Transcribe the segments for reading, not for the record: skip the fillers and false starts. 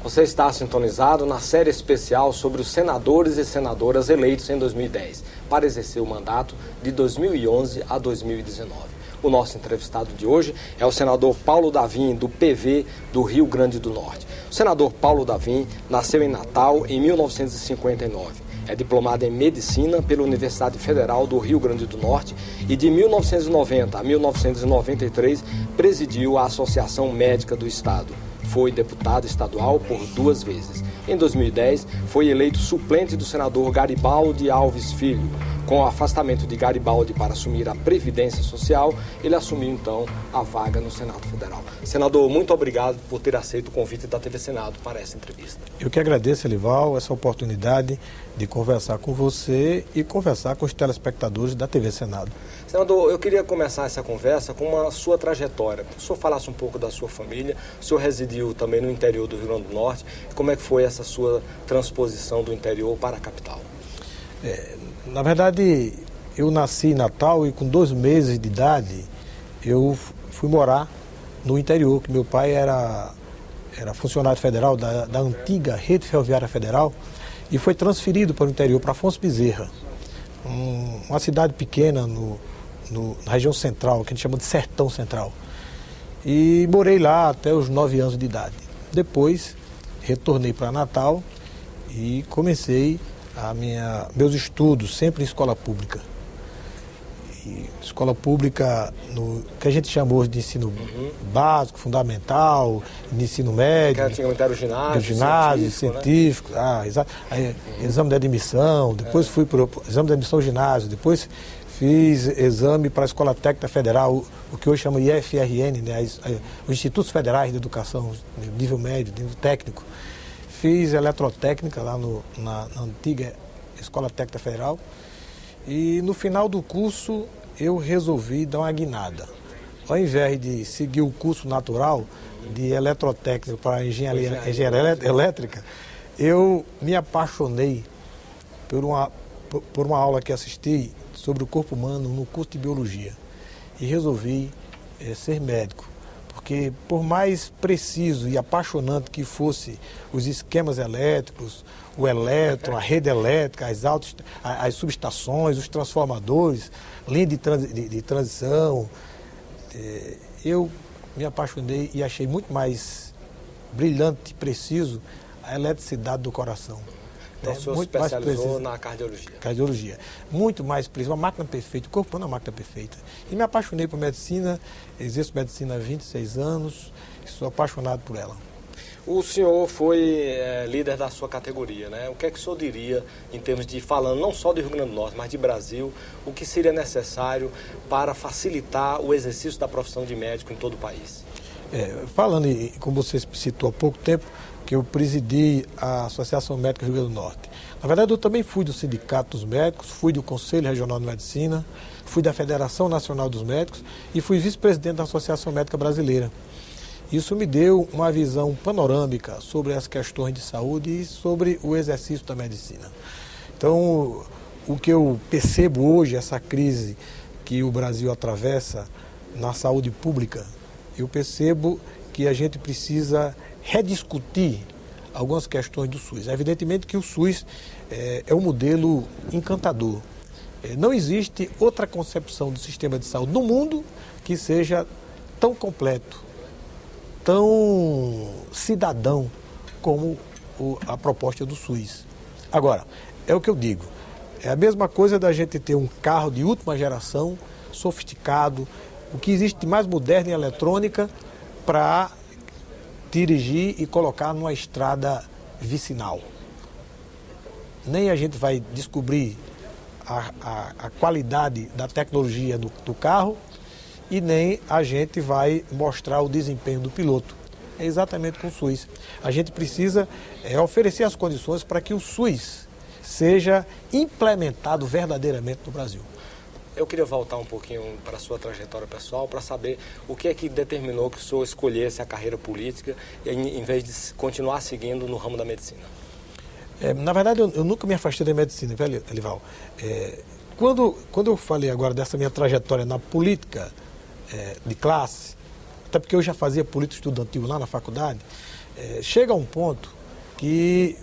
Você está sintonizado na série especial sobre os senadores e senadoras eleitos em 2010 para exercer o mandato de 2011 a 2019. O nosso entrevistado de hoje é o senador Paulo Davim, do PV do Rio Grande do Norte. O senador Paulo Davim nasceu em Natal em 1959. É diplomado em Medicina pela Universidade Federal do Rio Grande do Norte e de 1990 a 1993 presidiu a Associação Médica do Estado. Foi deputado estadual por 2 vezes. Em 2010, foi eleito suplente do senador Garibaldi Alves Filho. Com o afastamento de Garibaldi para assumir a Previdência Social, ele assumiu então a vaga no Senado Federal. Senador, muito obrigado por ter aceito o convite da TV Senado para essa entrevista. Eu que agradeço, Elival, essa oportunidade de conversar com você e conversar com os telespectadores da TV Senado. Senador, eu queria começar essa conversa com a sua trajetória. Que o senhor falasse um pouco da sua família. O senhor residiu também no interior do Rio Grande do Norte. Como é que foi essa sua transposição do interior para a capital? Na verdade, eu nasci em Natal e com 2 meses de idade eu fui morar no interior, que meu pai era funcionário federal da antiga Rede Ferroviária Federal e foi transferido para o interior, para Afonso Bezerra, uma cidade pequena na região central, que a gente chama de Sertão Central. E morei lá até os 9 anos de idade. Depois, retornei para Natal e comecei meus estudos sempre em escola pública. E escola pública, que a gente chamou de ensino básico, fundamental, de ensino médio. Que antigamente era o ginásio científico, né? Exame de admissão, depois fui para o exame de admissão ao ginásio, depois fiz exame para a Escola Técnica Federal, o que hoje chama IFRN, né? Os Institutos Federais de Educação, nível médio, nível técnico. Fiz eletrotécnica lá na antiga Escola Técnica Federal e no final do curso eu resolvi dar uma guinada. Ao invés de seguir o curso natural de eletrotécnica para engenharia elétrica, eu me apaixonei por uma aula que assisti sobre o corpo humano no curso de biologia e resolvi ser médico. Porque por mais preciso e apaixonante que fosse os esquemas elétricos, o elétron, a rede elétrica, as subestações, os transformadores, linha de transição, eu me apaixonei e achei muito mais brilhante e preciso a eletricidade do coração. Então o senhor se especializou na cardiologia. Cardiologia. Muito mais preciso, uma máquina perfeita, o corpo humano é uma máquina perfeita. E me apaixonei por medicina, exerço medicina há 26 anos, e sou apaixonado por ela. O senhor foi líder da sua categoria, né? O que é que o senhor diria em termos de, falando não só do Rio Grande do Norte, mas de Brasil, o que seria necessário para facilitar o exercício da profissão de médico em todo o país? Falando, como você citou há pouco tempo, que eu presidi a Associação Médica do Rio Grande do Norte. Na verdade, eu também fui do Sindicato dos Médicos, fui do Conselho Regional de Medicina, fui da Federação Nacional dos Médicos e fui vice-presidente da Associação Médica Brasileira. Isso me deu uma visão panorâmica sobre as questões de saúde e sobre o exercício da medicina. Então, o que eu percebo hoje, essa crise que o Brasil atravessa na saúde pública, eu percebo que a gente precisa rediscutir algumas questões do SUS. Evidentemente que o SUS é um modelo encantador. Não existe outra concepção do sistema de saúde no mundo que seja tão completo, tão cidadão como a proposta do SUS. Agora, é o que eu digo, é a mesma coisa da gente ter um carro de última geração, sofisticado, o que existe de mais moderno em eletrônica para dirigir e colocar numa estrada vicinal. Nem a gente vai descobrir a qualidade da tecnologia do carro e nem a gente vai mostrar o desempenho do piloto. É exatamente com o SUS. A gente precisa oferecer as condições para que o SUS seja implementado verdadeiramente no Brasil. Eu queria voltar um pouquinho para a sua trajetória pessoal, para saber o que é que determinou que o senhor escolhesse a carreira política em vez de continuar seguindo no ramo da medicina. Na verdade, eu nunca me afastei da medicina, velho, Elival. Quando eu falei agora dessa minha trajetória na política de classe, até porque eu já fazia política estudantil lá na faculdade, chega um ponto que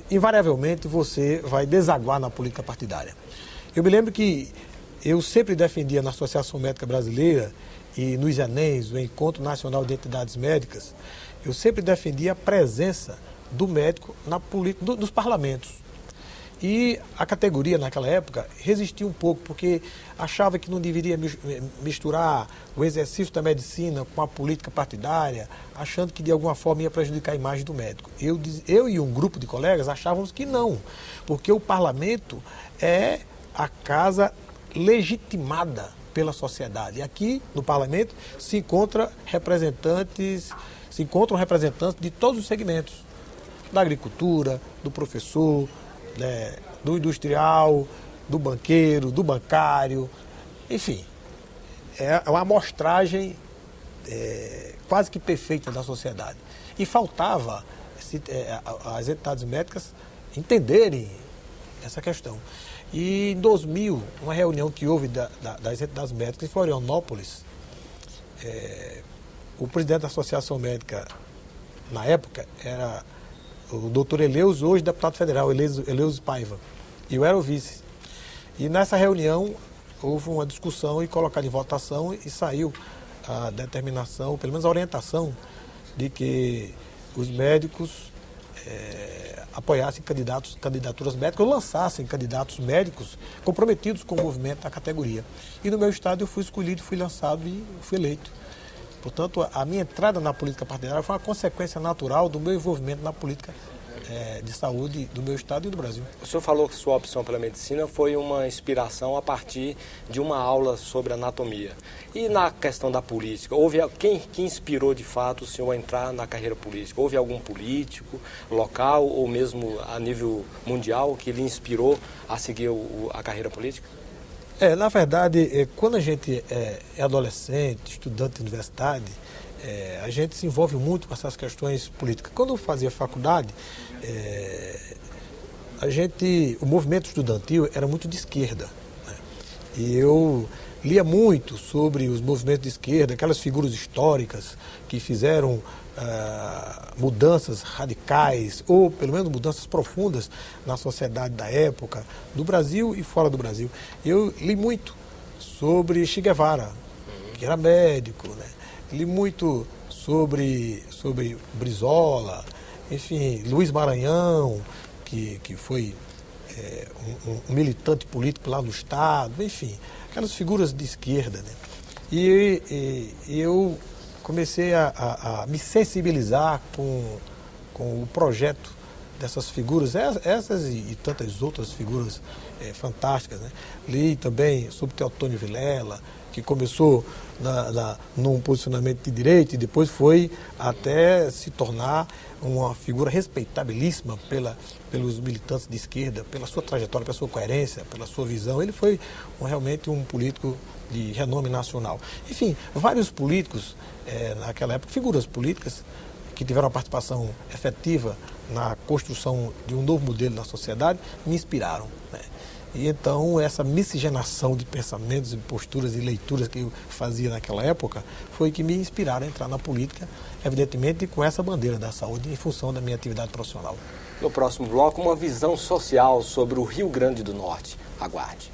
invariavelmente você vai desaguar na política partidária. Eu me lembro que eu sempre defendia na Associação Médica Brasileira e nos ENEMs, o Encontro Nacional de Entidades Médicas, eu sempre defendia a presença do médico na política, nos parlamentos. E a categoria, naquela época, resistia um pouco, porque achava que não deveria misturar o exercício da medicina com a política partidária, achando que de alguma forma ia prejudicar a imagem do médico. Eu e um grupo de colegas achávamos que não, porque o parlamento é a casa legitimada pela sociedade. E aqui, no parlamento, se encontram representantes de todos os segmentos, da agricultura, do professor, do industrial, do banqueiro, do bancário, enfim, é uma amostragem quase que perfeita da sociedade. E faltava as entidades médicas entenderem essa questão. E em 2000, uma reunião que houve das entidades médicas em Florianópolis, o presidente da Associação Médica, na época, era o doutor Eleus, hoje deputado federal, Eleus Paiva, e eu era o vice. E nessa reunião houve uma discussão e colocada em votação e saiu a determinação, pelo menos a orientação, de que os médicos apoiassem candidaturas médicas ou lançassem candidatos médicos comprometidos com o movimento da categoria. E no meu estado eu fui escolhido, fui lançado e fui eleito. Portanto, a minha entrada na política partidária foi uma consequência natural do meu envolvimento na política de saúde do meu estado e do Brasil. O senhor falou que sua opção pela medicina foi uma inspiração a partir de uma aula sobre anatomia. E na questão da política, quem inspirou de fato o senhor a entrar na carreira política? Houve algum político local ou mesmo a nível mundial que lhe inspirou a seguir a carreira política? Na verdade, quando a gente é adolescente, estudante de universidade, a gente se envolve muito com essas questões políticas. Quando eu fazia faculdade, o movimento estudantil era muito de esquerda, né? E eu lia muito sobre os movimentos de esquerda, aquelas figuras históricas que fizeram mudanças radicais, ou pelo menos mudanças profundas na sociedade da época, do Brasil e fora do Brasil. Eu li muito sobre Che Guevara, que era médico, né? Li muito sobre Brizola, enfim, Luiz Maranhão, que foi um militante político lá no Estado, enfim, aquelas figuras de esquerda, né? E eu comecei a me sensibilizar com o projeto dessas figuras, essas e tantas outras figuras fantásticas, né? Li também sobre Teotônio Vilela, que começou num posicionamento de direita e depois foi até se tornar uma figura respeitabilíssima pelos militantes de esquerda, pela sua trajetória, pela sua coerência, pela sua visão. Ele foi realmente um político de renome nacional. Enfim, vários políticos naquela época, figuras políticas que tiveram uma participação efetiva na construção de um novo modelo da sociedade, me inspiraram, né? E então essa miscigenação de pensamentos, de posturas e leituras que eu fazia naquela época foi que me inspiraram a entrar na política, evidentemente com essa bandeira da saúde em função da minha atividade profissional. No próximo bloco, uma visão social sobre o Rio Grande do Norte. Aguarde.